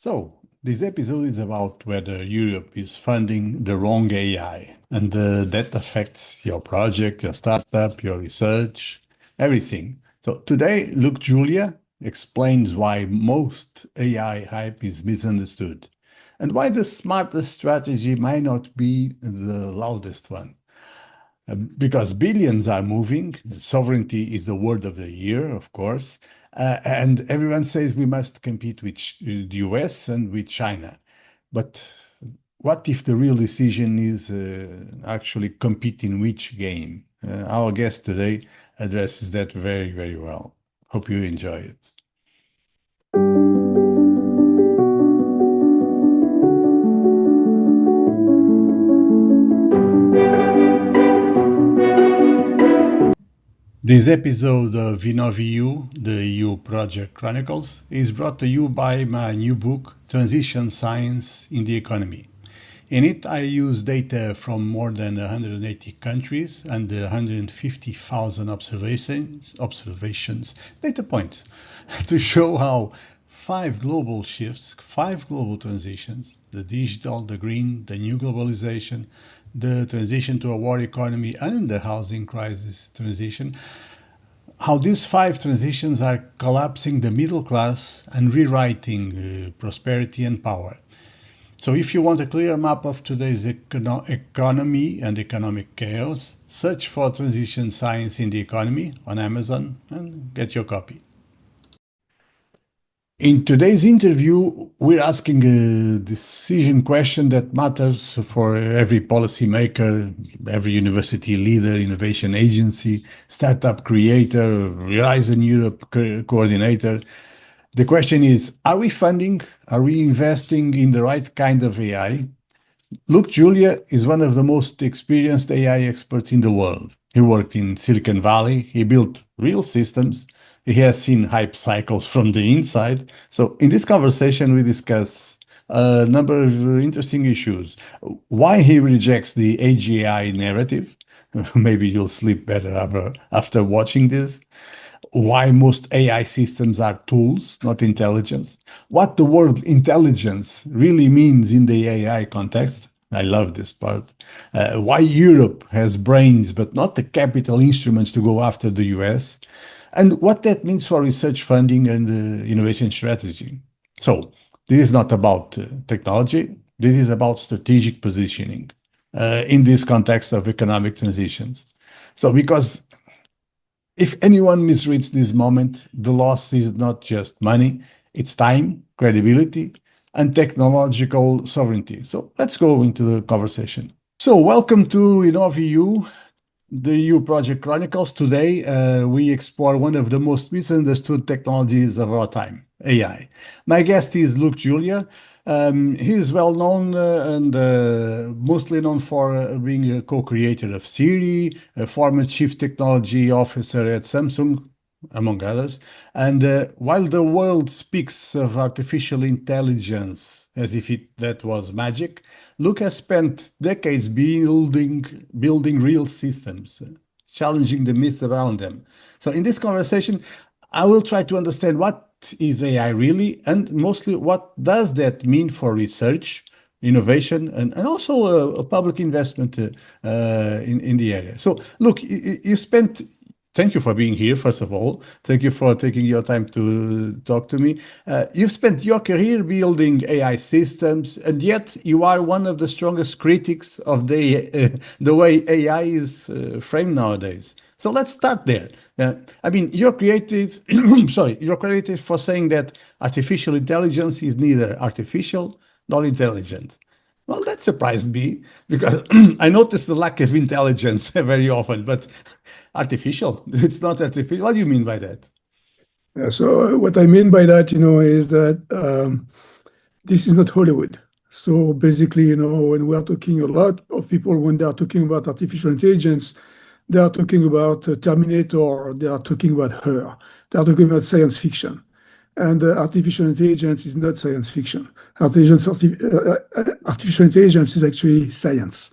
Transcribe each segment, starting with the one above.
So, this episode is about whether Europe is funding the wrong AI, and that affects your project, your startup, your research, everything. So, today, Luc Julia explains why most AI hype is misunderstood and why the smartest strategy might not be the loudest one. Because billions are moving, sovereignty is the word of the year, of course, and everyone says we must compete with the US and with China. But what if the real decision is actually compete in which game? Our guest today addresses that very, very well. Hope you enjoy it. This episode of InnovEU, the EU Project Chronicles, is brought to you by my new book, Transition Science in the Economy. In it, I use data from more than 180 countries and 150,000 observations, data points, to show how five global shifts, five global transitions, the digital, the green, the new globalization, the transition to a war economy, and the housing crisis transition, how these five transitions are collapsing the middle class and rewriting prosperity and power. So if you want a clear map of today's economy and economic chaos, search for Transition Science in the Economy on Amazon and get your copy. In today's interview, we're asking a decision question that matters for every policymaker, every university leader, innovation agency, startup creator, Horizon Europe coordinator. The question is, are we investing in the right kind of AI? Luc Julia is one of the most experienced AI experts in the world. He worked in Silicon Valley, he built real systems, he has seen hype cycles from the inside. So in this conversation, we discuss a number of interesting issues. Why he rejects the AGI narrative. Maybe you'll sleep better after watching this. Why most AI systems are tools, not intelligence. What the word intelligence really means in the AI context. I love this part. Why Europe has brains, but not the capital instruments to go after the US. And what that means for research funding and innovation strategy. So this is not about technology. This is about strategic positioning in this context of economic transitions. So because if anyone misreads this moment, the loss is not just money, it's time, credibility, and technological sovereignty. So let's go into the conversation. So welcome to InnovEU, the EU Project Chronicles. Today, we explore one of the most misunderstood technologies of our time, AI. My guest is Luc Julia. He is well known and mostly known for being a co-creator of Siri, a former chief technology officer at Samsung, among others. And while the world speaks of artificial intelligence as if that was magic, Luc has spent decades building real systems, challenging the myths around them. So in this conversation, I will try to understand what is AI really, and mostly what does that mean for research, innovation, and also a public investment in the area. So look, thank you for being here, first of all. Thank you for taking your time to talk to me. You've spent your career building AI systems, and yet you are one of the strongest critics of the way AI is framed nowadays. So let's start there. You're created, you're credited for saying that artificial intelligence is neither artificial nor intelligent. Well, that surprised me because I noticed the lack of intelligence very often, but artificial, it's not artificial. What do you mean by that? Yeah, so what I mean by that, is that this is not Hollywood. So basically, when we are talking, a lot of people, when they are talking about artificial intelligence, they are talking about Terminator, they are talking about her, they are talking about science fiction. And artificial intelligence is not science fiction. Artificial intelligence is actually science.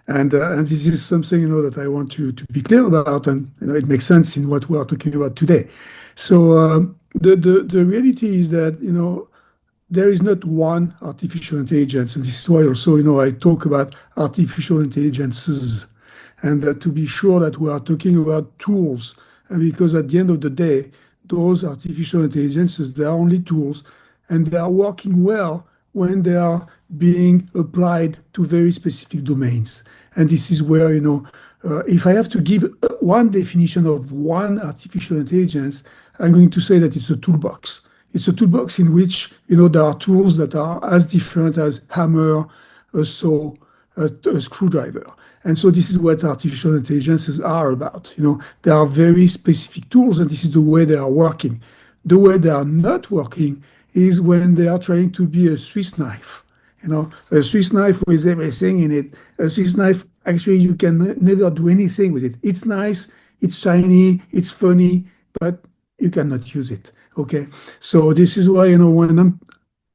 And this is something, that I want to be clear about, and it makes sense in what we are talking about today. So the reality is that, there is not one artificial intelligence. And this is why also, I talk about artificial intelligences. And that to be sure that we are talking about tools. And because at the end of the day, those artificial intelligences, they are only tools, and they are working well when they are being applied to very specific domains. And this is where, if I have to give one definition of one artificial intelligence, I'm going to say that it's a toolbox. It's a toolbox in which, there are tools that are as different as hammer, a saw, a screwdriver. And so this is what artificial intelligences are about. They are very specific tools, and this is the way they are working. The way they are not working is when they are trying to be a Swiss knife. A Swiss knife with everything in it. A Swiss knife, actually, you can never do anything with it. It's nice, it's shiny, it's funny, but you cannot use it. Okay. So this is why, when I'm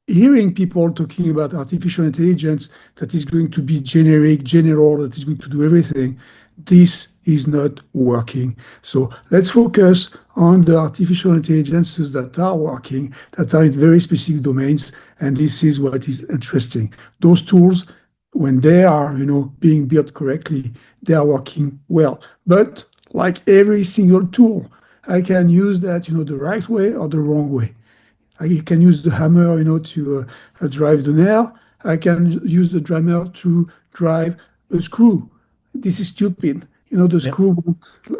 hearing people talking about artificial intelligence that is going to be generic, general, that is going to do everything, this is not working. So let's focus on the artificial intelligences that are working, that are in very specific domains, and this is what is interesting. Those tools, when they are, being built correctly, they are working well. But like every single tool, I can use that, the right way or the wrong way. I can use the hammer, to drive the nail. I can use the hammer to drive a screw. This is stupid. The Yeah. screw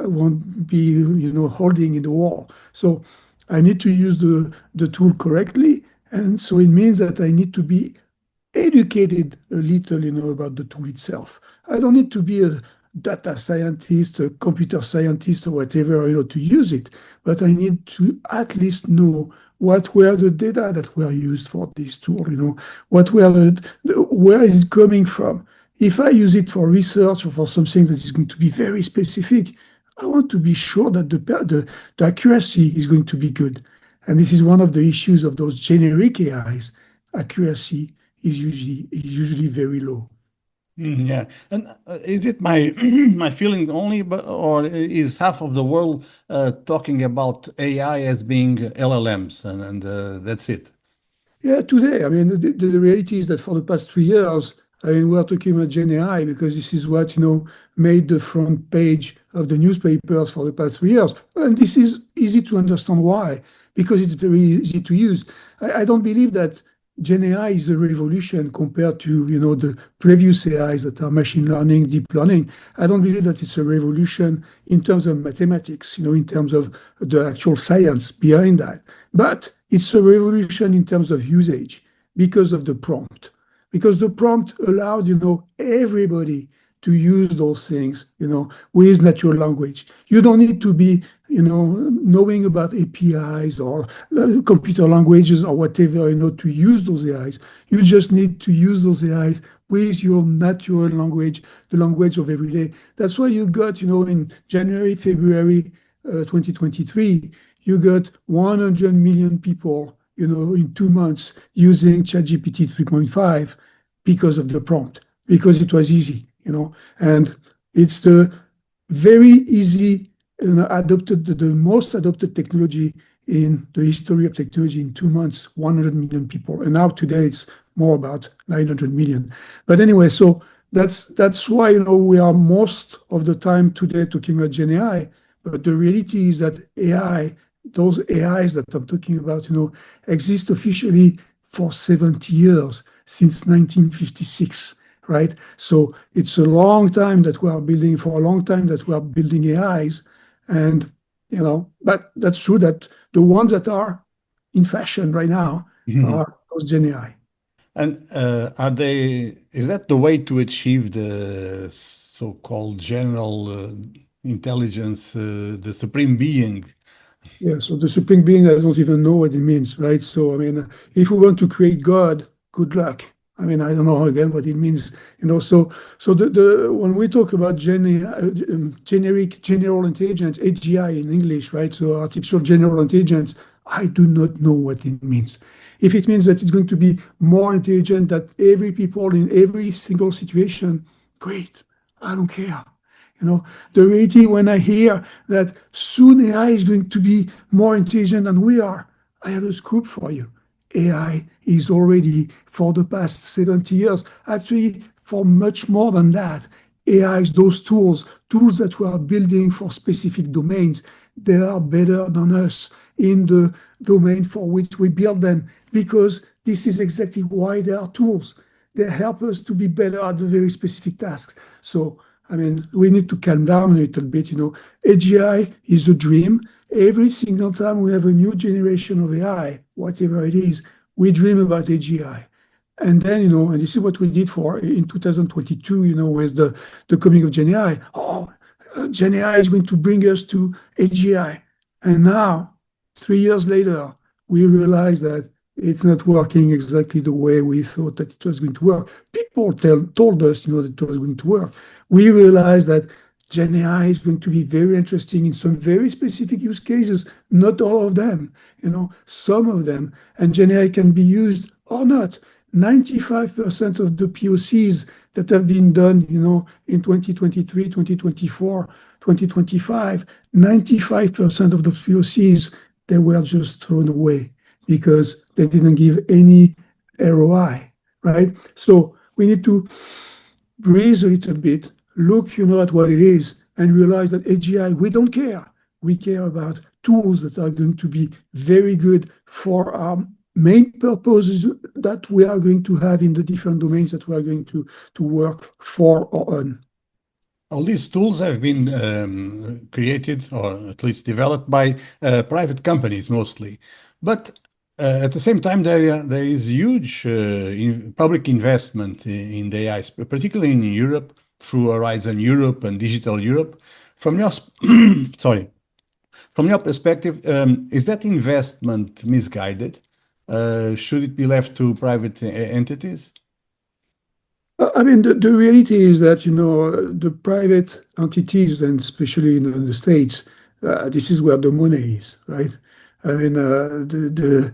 won't be, holding in the wall. So I need to use the tool correctly. And so it means that I need to be educated a little, about the tool itself. I don't need to be a data scientist, a computer scientist, or whatever, to use it, but I need to at least know what were the data that were used for this tool, what were where is it coming from? If I use it for research or for something that is going to be very specific, I want to be sure that the accuracy is going to be good. And this is one of the issues of those generic AIs. Accuracy is usually very low. Yeah. And is it my my feeling only, or is half of the world talking about AI as being LLMs, and that's it? Yeah, today, I mean, the reality is that for the past 3 years, I mean, we're talking about Gen AI because this is what, made the front page of the newspapers for the past 3 years. And this is easy to understand why, because it's very easy to use. I don't believe that Gen AI is a revolution compared to, the previous AIs that are machine learning, deep learning. I don't believe that it's a revolution in terms of mathematics, in terms of the actual science behind that. But it's a revolution in terms of usage because of the prompt. Because the prompt allowed, everybody to use those things, with natural language. You don't need to be, knowing about APIs or computer languages or whatever, to use those AIs. You just need to use those AIs with your natural language, the language of every day. That's why you got, in January, February 2023, you got 100 million people, in 2 months using ChatGPT 3.5 because of the prompt, because it was easy, and it's the very easy, adopted, the most adopted technology in the history of technology. In 2 months, 100 million people. And now today it's more about 900 million. But anyway, so that's why, we are most of the time today talking about Gen AI. But the reality is that AI, those AIs that I'm talking about, exist officially for 70 years, since 1956, right? So it's a long time that we are building, for a long time that we are building AIs. And, but that's true that the ones that are in fashion right now Mhm. are those Gen AI. And is that the way to achieve the so-called general intelligence, the supreme being? Yeah, so the supreme being, I don't even know what it means, right? So, I mean, if we want to create God, good luck. I mean, I don't know again what it means, So the when we talk about generic general intelligence, AGI in English, right? So artificial general intelligence, I do not know what it means. If it means that it's going to be more intelligent than every people in every single situation, great. I don't care. The reality when I hear that soon AI is going to be more intelligent than we are, I have a scoop for you. AI is already for the past 70 years, actually for much more than that. AIs, those tools that we are building for specific domains, they are better than us in the domain for which we build them, because this is exactly why they are tools. They help us to be better at the very specific tasks. So, I mean, we need to calm down a little bit. AGI is a dream. Every single time we have a new generation of AI, whatever it is, we dream about AGI. And then, and this is what we did for in 2022, with the coming of Gen AI. Oh, Gen AI is going to bring us to AGI. And now, 3 years later, we realize that it's not working exactly the way we thought that it was going to work. People told us, that it was going to work. We realized that Gen AI is going to be very interesting in some very specific use cases, not all of them, some of them. And Gen AI can be used or not. 95% of the POCs that have been done, in 2023, 2024, 2025, 95% of the POCs, they were just thrown away because they didn't give any ROI, right? So we need to breathe a little bit, look, at what it is, and realize that AGI, we don't care. We care about tools that are going to be very good for our main purposes that we are going to have in the different domains that we are going to work for or on. All these tools have been created or at least developed by private companies mostly. But at the same time, there is huge public investment in the AI, particularly in Europe, through Horizon Europe and Digital Europe. From your sorry, from your perspective, is that investment misguided? Should it be left to private entities? I mean, the reality is that, the private entities, and especially in the States, this is where the money is, right? I mean, the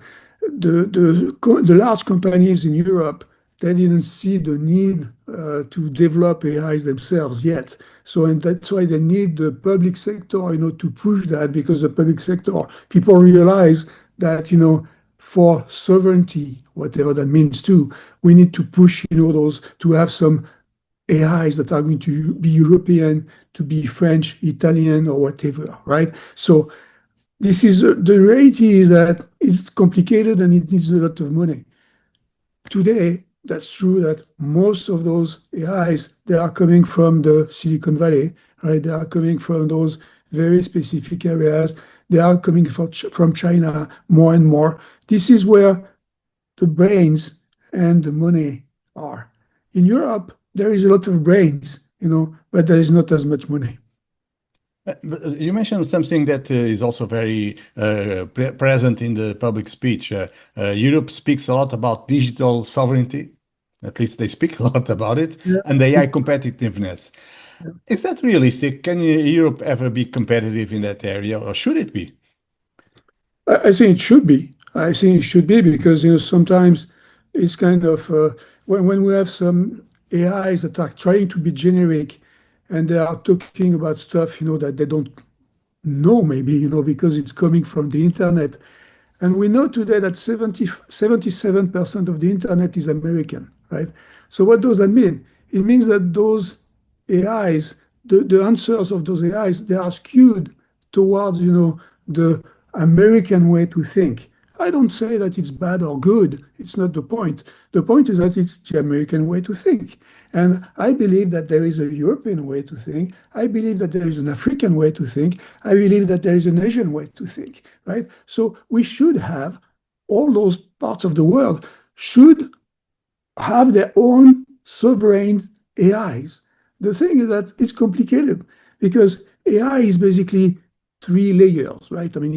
large companies in Europe, they didn't see the need to develop AIs themselves yet. So, and that's why they need the public sector, to push that, because the public sector, people realize that, for sovereignty, whatever that means too, we need to push, those to have some AIs that are going to be European, to be French, Italian, or whatever, right? So this is the reality is that it's complicated and it needs a lot of money. Today, that's true that most of those AIs, they are coming from the Silicon Valley, right? They are coming from those very specific areas. They are coming from China more and more. This is where the brains and the money are. In Europe, there is a lot of brains, but there is not as much money. You mentioned something that is also very present in the public speech. Europe speaks a lot about digital sovereignty. At least they speak a lot about it, Yeah. and AI competitiveness. Yeah. Is that realistic? Can Europe ever be competitive in that area, or should it be? I think it should be. I think it should be because sometimes it's kind of when we have some AIs that are trying to be generic and they are talking about stuff that they don't know maybe because it's coming from the internet. And we know today that 77% of the internet is American, right? So what does that mean? It means that those AIs, the answers of those AIs, they are skewed towards the American way to think. I don't say that it's bad or good. It's not the point. The point is that it's the American way to think. And I believe that there is a European way to think. I believe that there is an African way to think. I believe that there is an Asian way to think, right? So we should have all those parts of the world should have their own sovereign AIs. The thing is that it's complicated because AI is basically 3 layers, right? I mean,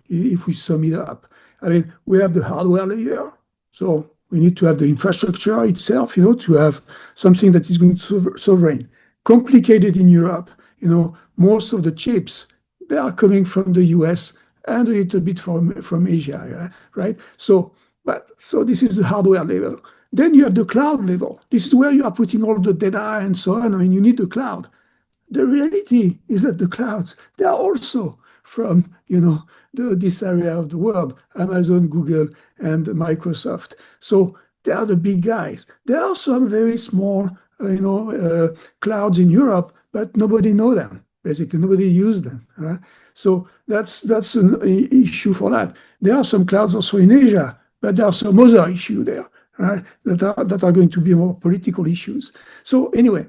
if we sum it up, I mean, we have the hardware layer. So we need to have the infrastructure itself, to have something that is going to sovereign. Complicated in Europe, most of the chips, they are coming from the US and a little bit from Asia, right? So this is the hardware level. Then you have the cloud level. This is where you are putting all the data and so on. I mean, you need the cloud. The reality is that the clouds, they are also from, this area of the world, Amazon, Google, and Microsoft. So they are the big guys. There are some very small, clouds in Europe, but nobody know them. Basically, nobody use them. Right? So that's an issue for that. There are some clouds also in Asia, but there are some other issue there, right? That are going to be more political issues. So anyway,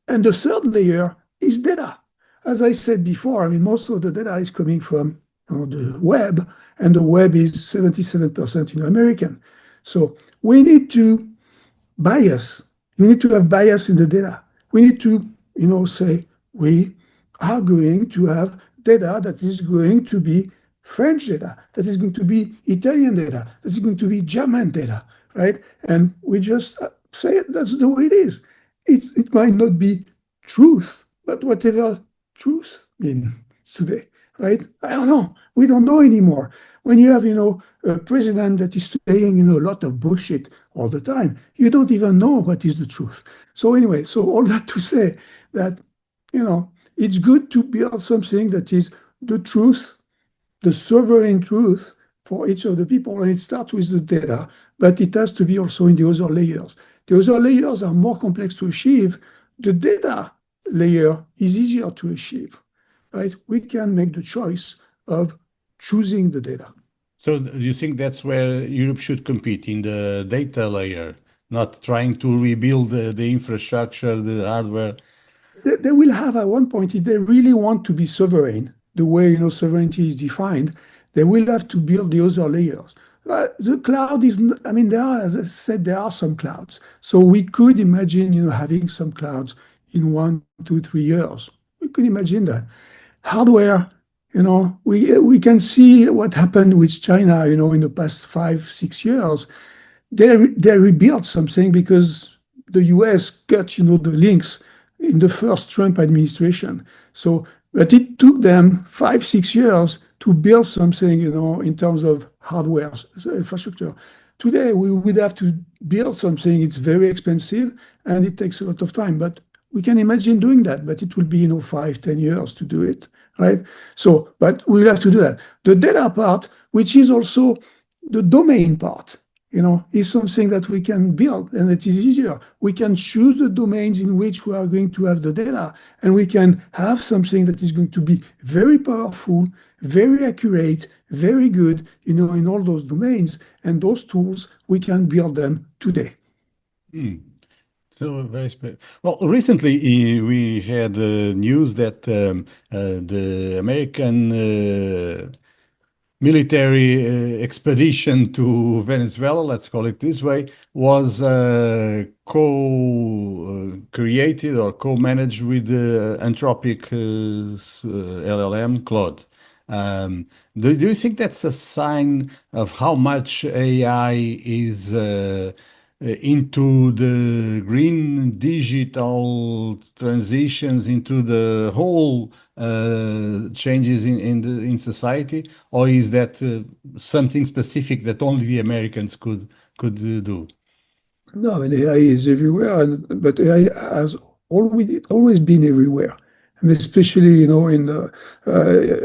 and the third layer is data. As I said before, I mean, most of the data is coming from the web, and the web is 77% American. So we need to bias. We need to have bias in the data. We need to, say we are going to have data that is going to be French data, that is going to be Italian data, that is going to be German data, right? And we just say that's the way it is. It might not be truth, but whatever truth means today, right? I don't know. We don't know anymore. When you have, a president that is saying, a lot of bullshit all the time, you don't even know what is the truth. So anyway, so all that to say that, it's good to build something that is the truth, the sovereign truth for each of the people, and it starts with the data, but it has to be also in the other layers. The other layers are more complex to achieve. The data layer is easier to achieve, right? We can make the choice of choosing the data. So you think that's where Europe should compete, in the data layer, not trying to rebuild the infrastructure, the hardware? They will have at one point, if they really want to be sovereign, the way sovereignty is defined, they will have to build the other layers. The cloud is, I mean, as I said, there are some clouds. So we could imagine, having some clouds in 1, 2, 3 years. We could imagine that. Hardware, we can see what happened with China, in the past 5, 6 years. They rebuilt something because the US cut, the links in the first Trump administration. So, but it took them 5, 6 years to build something, in terms of hardware infrastructure. Today, we would have to build something. It's very expensive and it takes a lot of time. But we can imagine doing that, but it will be, 5, 10 years to do it, right? So, but we'll have to do that. The data part, which is also the domain part, is something that we can build, and it is easier. We can choose the domains in which we are going to have the data, and we can have something that is going to be very powerful, very accurate, very good, in all those domains. And those tools, we can build them today. So very well. Recently, we had news that the American military expedition to Venezuela, let's call it this way, was co-created or co-managed with the Anthropic LLM Claude. Do you think that's a sign of how much AI is into the green digital transitions, into the whole changes in society, or is that something specific that only the Americans could do? No, and AI is everywhere, but AI has always been everywhere, and especially in the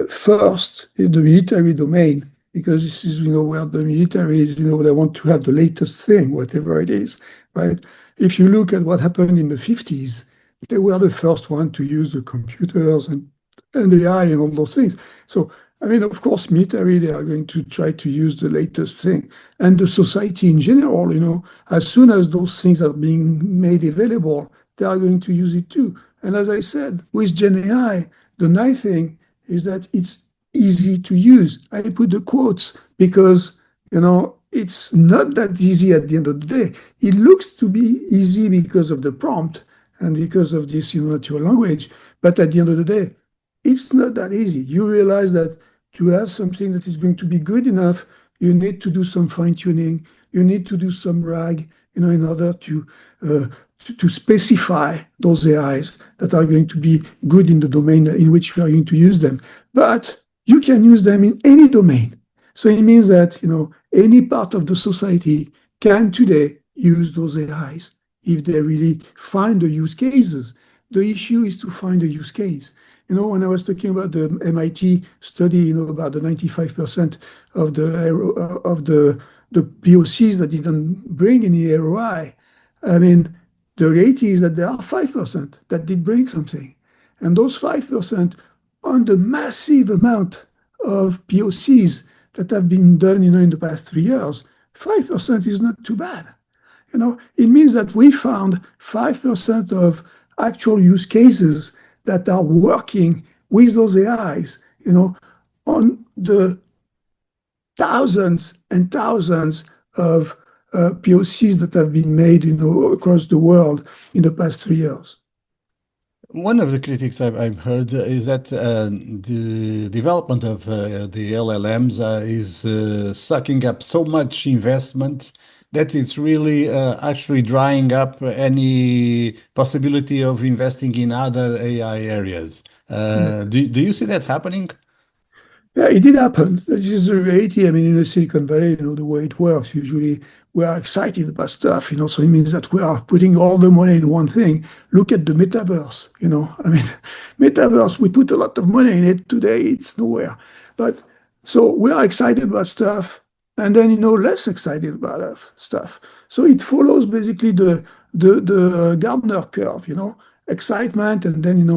first in the military domain, because this is where the military is. They want to have the latest thing, whatever it is, right? If you look at what happened in the 50s, they were the first one to use the computers and AI and all those things. So, I mean, of course, military, they are going to try to use the latest thing. And the society in general, as soon as those things are being made available, they are going to use it too. And as I said, with Gen AI, the nice thing is that it's easy to use. I put the quotes because, it's not that easy at the end of the day. It looks to be easy because of the prompt and because of this natural language. But at the end of the day, it's not that easy. You realize that to have something that is going to be good enough, you need to do some fine-tuning. You need to do some RAG, in order to specify those AIs that are going to be good in the domain in which you are going to use them. But you can use them in any domain. So it means that, any part of the society can today use those AIs if they really find the use cases. The issue is to find the use case. When I was talking about the MIT study, about the 95% of the POCs that didn't bring any ROI. I mean, the reality is that there are 5% that did bring something. And those 5% on the massive amount of POCs that have been done, in the past 3 years, 5% is not too bad. It means that we found 5% of actual use cases that are working with those AIs, on the thousands and thousands of POCs that have been made, across the world in the past 3 years. One of the critics I've heard is that the development of the LLMs is sucking up so much investment that it's really actually drying up any possibility of investing in other AI areas. Do you see that happening? Yeah, it did happen. This is the reality. I mean, in the Silicon Valley, the way it works, usually we are excited about stuff, so it means that we are putting all the money in one thing. Look at the metaverse, I mean, metaverse, we put a lot of money in it. Today, it's nowhere. But so we are excited about stuff and then, less excited about stuff. So it follows basically the Gardner curve, excitement, and then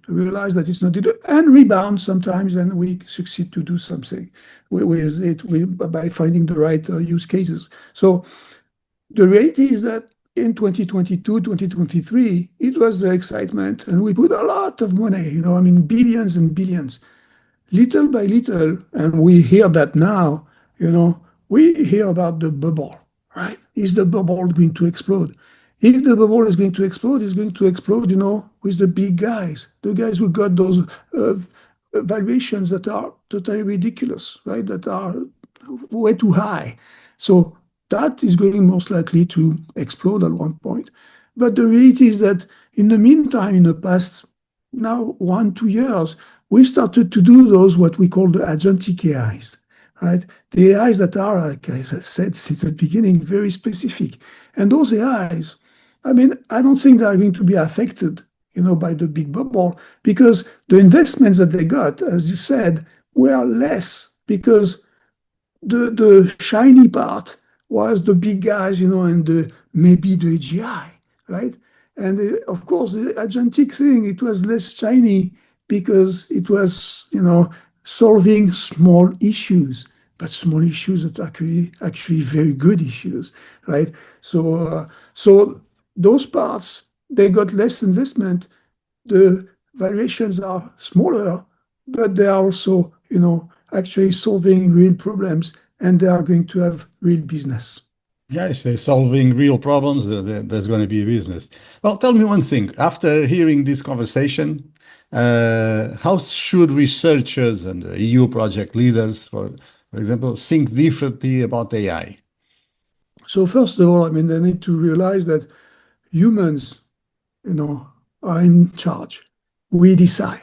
realize that it's not it, and rebound sometimes, and we succeed to do something with it by finding the right use cases. So the reality is that in 2022, 2023, it was the excitement, and we put a lot of money, I mean, billions and billions. Little by little, and we hear that now, we hear about the bubble, right? Is the bubble going to explode? If the bubble is going to explode, it's going to explode, with the big guys, the guys who got those valuations that are totally ridiculous, right? That are way too high. So that is going most likely to explode at one point. But the reality is that in the meantime, in the past now 1-2 years, we started to do those what we call the agentic AIs. Right? The AIs that are, like I said since the beginning, very specific. And those AIs, I mean, I don't think they are going to be affected, by the big bubble, because the investments that they got, as you said, were less, because the shiny part was the big guys, and maybe the AGI, right? And of course, the agentic thing, it was less shiny because it was, solving small issues, but small issues that are actually very good issues, right? So those parts, they got less investment. The valuations are smaller, but they are also, actually solving real problems, and they are going to have real business. Yeah, if they're solving real problems, there's going to be a business. Well, tell me one thing. After hearing this conversation, how should researchers and EU project leaders, for example, think differently about AI? So first of all, I mean, they need to realize that humans, are in charge. We decide.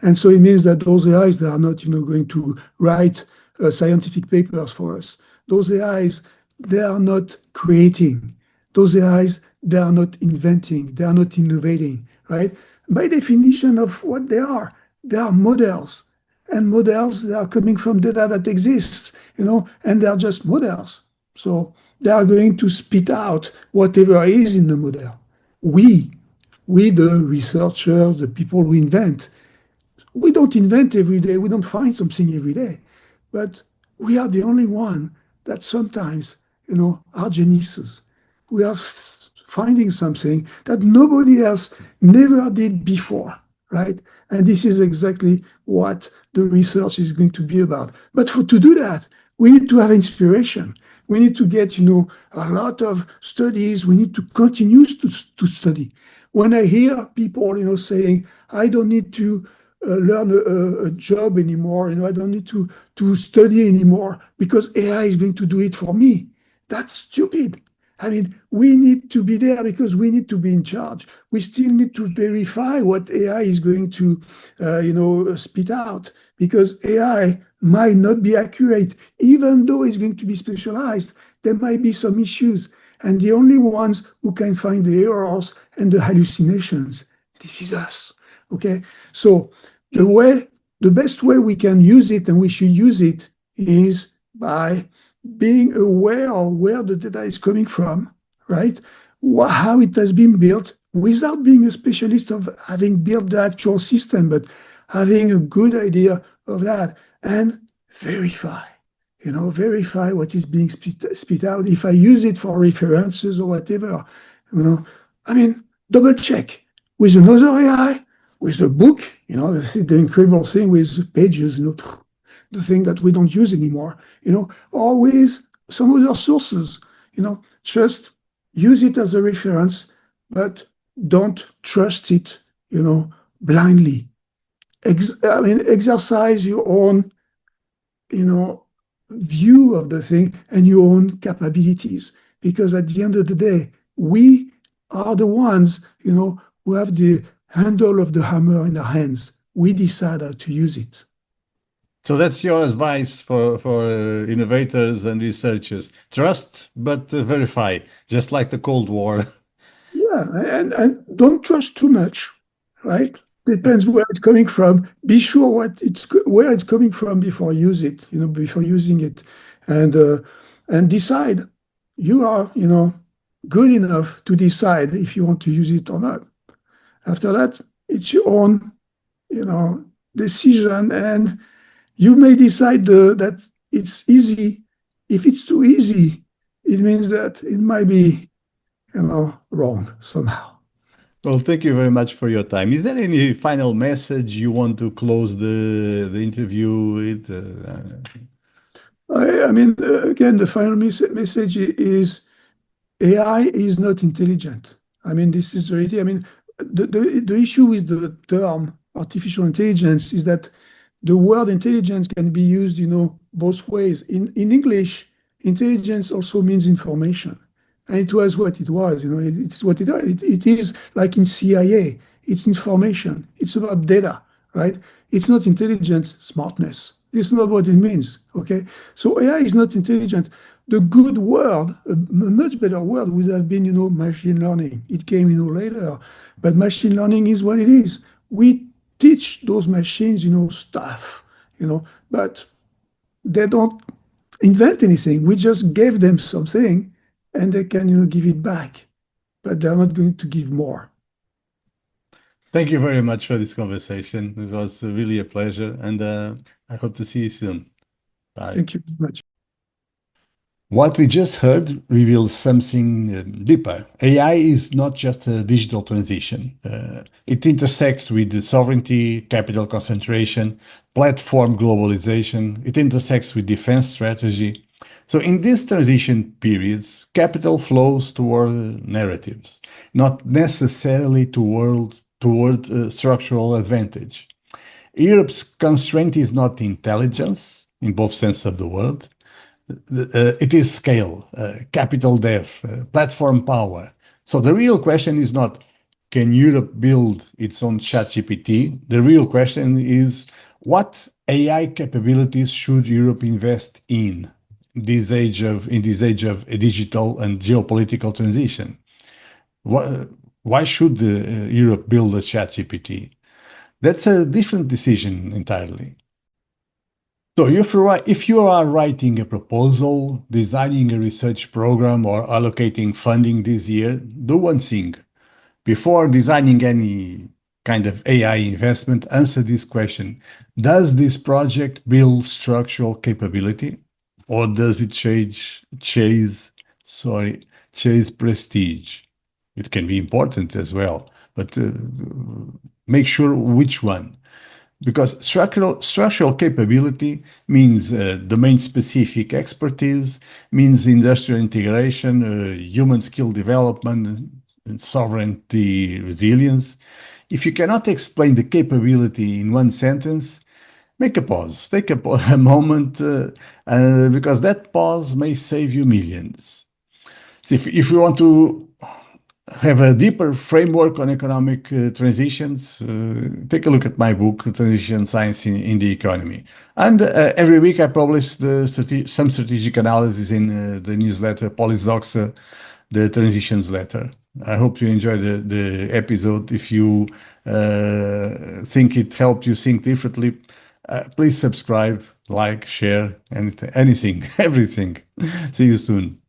And so it means that those AIs, they are not, going to write scientific papers for us. Those AIs, they are not creating. Those AIs, they are not inventing. They are not innovating, right? By definition of what they are models. And models, they are coming from data that exists, and they are just models. So they are going to spit out whatever is in the model. We, the researchers, the people who invent, we don't invent every day. We don't find something every day. But we are the only one that sometimes, are geniuses. We are finding something that nobody else never did before, right? And this is exactly what the research is going to be about. But to do that, we need to have inspiration. We need to get, a lot of studies. We need to continue to study. When I hear people, saying, I don't need to learn a job anymore, I don't need to study anymore because AI is going to do it for me. That's stupid. I mean, we need to be there because we need to be in charge. We still need to verify what AI is going to, spit out, because AI might not be accurate. Even though it's going to be specialized, there might be some issues. And the only ones who can find the errors and the hallucinations, this is us. Okay? So the best way we can use it and we should use it is by being aware of where the data is coming from, right? How it has been built without being a specialist of having built the actual system, but having a good idea of that and verify. Verify what is being spit out. If I use it for references or whatever, double check with another AI, with a book, this is the incredible thing with pages, the thing that we don't use anymore, or with some other sources, just use it as a reference, but don't trust it, blindly. Exercise your own, view of the thing and your own capabilities. Because at the end of the day, we are the ones, who have the handle of the hammer in our hands. We decide how to use it. So that's your advice for innovators and researchers. Trust, but verify, just like the Cold War. Yeah, and don't trust too much, right? Depends where it's coming from. Be sure where it's coming from before before using it, and decide. You are, good enough to decide if you want to use it or not. After that, it's your own, decision, and you may decide that it's easy. If it's too easy, it means that it might be, wrong somehow. Well, thank you very much for your time. Is there any final message you want to close the interview with? Again, the final message is AI is not intelligent. This is the reality. The issue with the term artificial intelligence is that the word intelligence can be used, both ways. In English, intelligence also means information. And it was what it was, it's what it is like in CIA. It's information. It's about data, right? It's not intelligence, smartness. This is not what it means, okay? So AI is not intelligent. The good word, a much better word would have been, machine learning. It came, later. But machine learning is what it is. We teach those machines, stuff, but they don't invent anything. We just gave them something and they can, give it back, but they're not going to give more. Thank you very much for this conversation. It was really a pleasure, and I hope to see you soon. Bye. Thank you very much. What we just heard reveals something deeper. AI is not just a digital transition. It intersects with the sovereignty, capital concentration, platform globalization. It intersects with defense strategy. So in these transition periods, capital flows toward narratives, not necessarily toward structural advantage. Europe's constraint is not intelligence, in both senses of the word. It is scale, capital depth, platform power. So the real question is not, can Europe build its own ChatGPT? The real question is, what AI capabilities should Europe invest in this age of a digital and geopolitical transition? Why should Europe build a ChatGPT? That's a different decision entirely. So if you are writing a proposal, designing a research program, or allocating funding this year, do one thing. Before designing any kind of AI investment, answer this question. Does this project build structural capability, or does it chase prestige? It can be important as well, but make sure which one. Because structural capability means domain-specific expertise, means industrial integration, human skill development, and sovereignty resilience. If you cannot explain the capability in one sentence, make a pause. Take a moment, because that pause may save you millions. So if you want to have a deeper framework on economic transitions, take a look at my book, Transition Science in the Economy. And every week I publish some strategic analysis in the newsletter Polisdocs the transitions letter. I hope you enjoyed the episode. If you think it helped you think differently, please subscribe, like, share, anything, everything. See you soon.